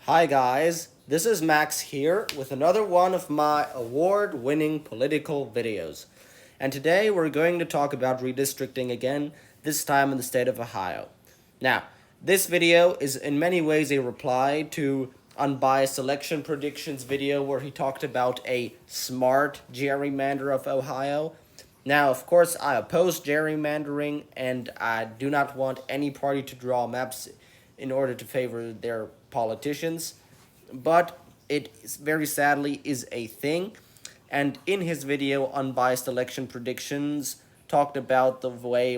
Hi guys, this is Max here with another one of my award-winning political videos. And today we're going to talk about redistricting again, this time in the state of Ohio. Now, this video is in many ways a reply to Unbiased Election Predictions video where he talked about a smart gerrymander of Ohio. Now, of course, I oppose gerrymandering and I do not want any party to draw maps in order to favor their politicians, but it very sadly is a thing. And in his video, Unbiased Election Predictions, talked about the way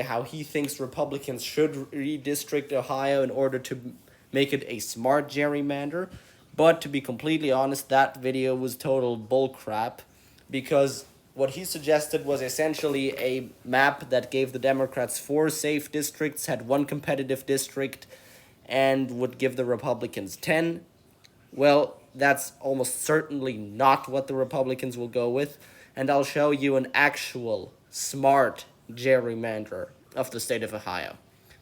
how he thinks Republicans should redistrict Ohio in order to make it a smart gerrymander. But to be completely honest, that video was total bullcrap because what he suggested was essentially a map that gave the Democrats 4 safe districts, had 1 competitive district, and would give the Republicans 10. Well, that's almost certainly not what the Republicans will go with, and I'll show you an actual smart gerrymander of the state of Ohio.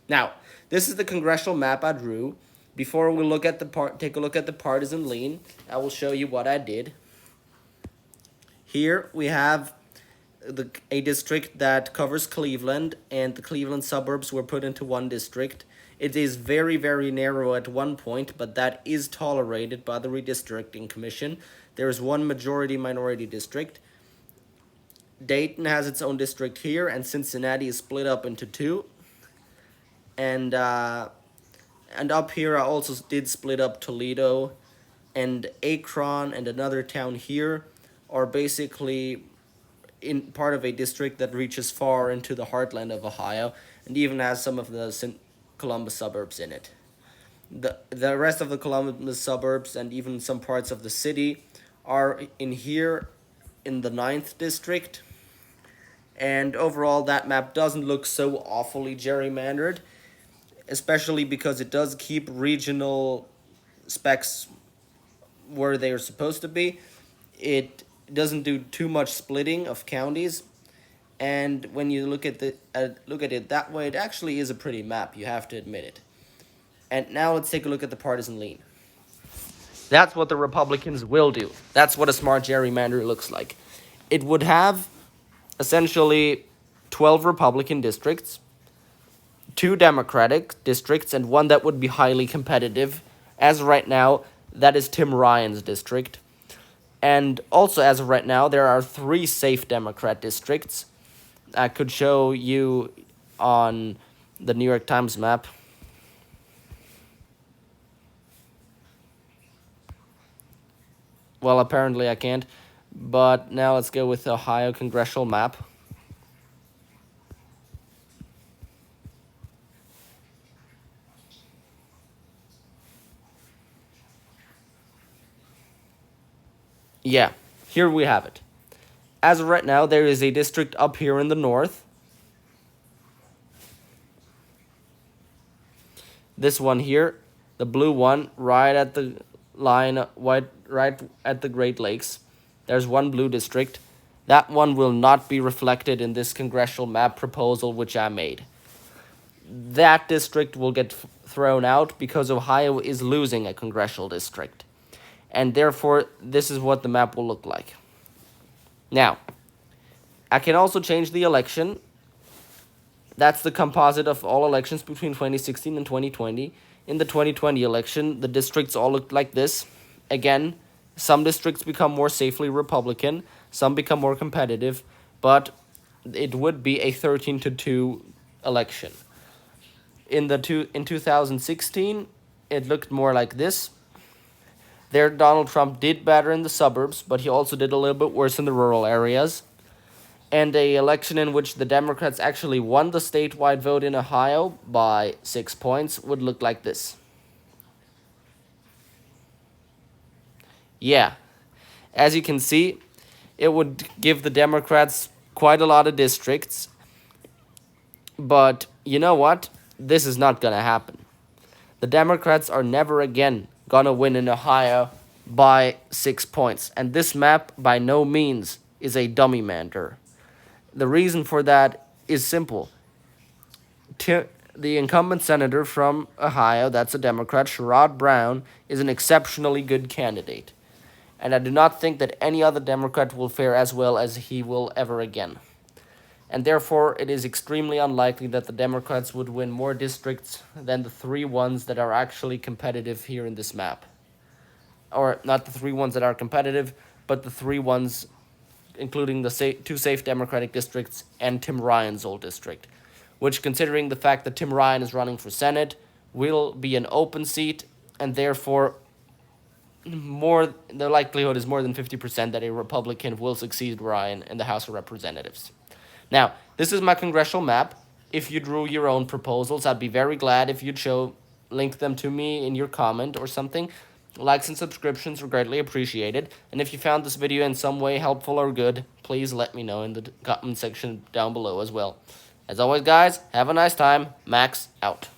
Now, this is the congressional map I drew. Before we take a look at the partisan lean, I will show you what I did. Here we have a district that covers Cleveland, and the Cleveland suburbs were put into one district. It is very, very narrow at one point, but that is tolerated by the Redistricting Commission. There is one majority-minority district. Dayton has its own district here, and Cincinnati is split up into 2. And up here I also did split up Toledo, and Akron and another town here are basically in part of a district that reaches far into the heartland of Ohio and even has some of the Columbus suburbs in it. The rest of the Columbus suburbs and even some parts of the city are in here in the 9th district. And overall, that map doesn't look so awfully gerrymandered, especially because it does keep regional specs where they are supposed to be. It doesn't do too much splitting of counties, and when you look at it that way, it actually is a pretty map, you have to admit it. And now let's take a look at the partisan lean. That's what the Republicans will do. That's what a smart gerrymander looks like. It would have essentially 12 Republican districts, 2 Democratic districts, and 1 that would be highly competitive. As of right now, that is Tim Ryan's district. And also, as of right now, there are 3 safe Democrat districts. I could show you on the New York Times map. Well, apparently I can't. But now let's go with the Ohio Congressional Map. Yeah, here we have it. As of right now, there is a district up here in the north. This one here, the blue one, right at the line, right at the Great Lakes. There's one blue district. That one will not be reflected in this congressional map proposal which I made. That district will get thrown out because Ohio is losing a congressional district. And therefore, this is what the map will look like. Now, I can also change the election. That's the composite of all elections between 2016 and 2020. In the 2020 election, the districts all looked like this. Again, some districts become more safely Republican, some become more competitive, but it would be a 13-2 election. In 2016, it looked more like this. There, Donald Trump did better in the suburbs, but he also did a little bit worse in the rural areas. And an election in which the Democrats actually won the statewide vote in Ohio by 6 points would look like this. Yeah, as you can see, it would give the Democrats quite a lot of districts. But you know what? This is not going to happen. The Democrats are never again gonna win in Ohio by 6 points. And this map, by no means, is a dummy mander. The reason for that is simple. the incumbent senator from Ohio, that's a Democrat, Sherrod Brown, is an exceptionally good candidate. And I do not think that any other Democrat will fare as well as he will ever again. And therefore, it is extremely unlikely that the Democrats would win more districts than the 3 ones that are actually competitive here in this map. Or not the 3 ones that are competitive, but the 3 ones including the 2 safe Democratic districts and Tim Ryan's old district, which, considering the fact that Tim Ryan is running for Senate, will be an open seat, and therefore the likelihood is more than 50% that a Republican will succeed Ryan in the House of Representatives. Now, this is my congressional map. If you drew your own proposals, I'd be very glad if you'd link them to me in your comment or something. Likes and subscriptions are greatly appreciated. And if you found this video in some way helpful or good, please let me know in the comment section down below as well. As always, guys, have a nice time. Max out.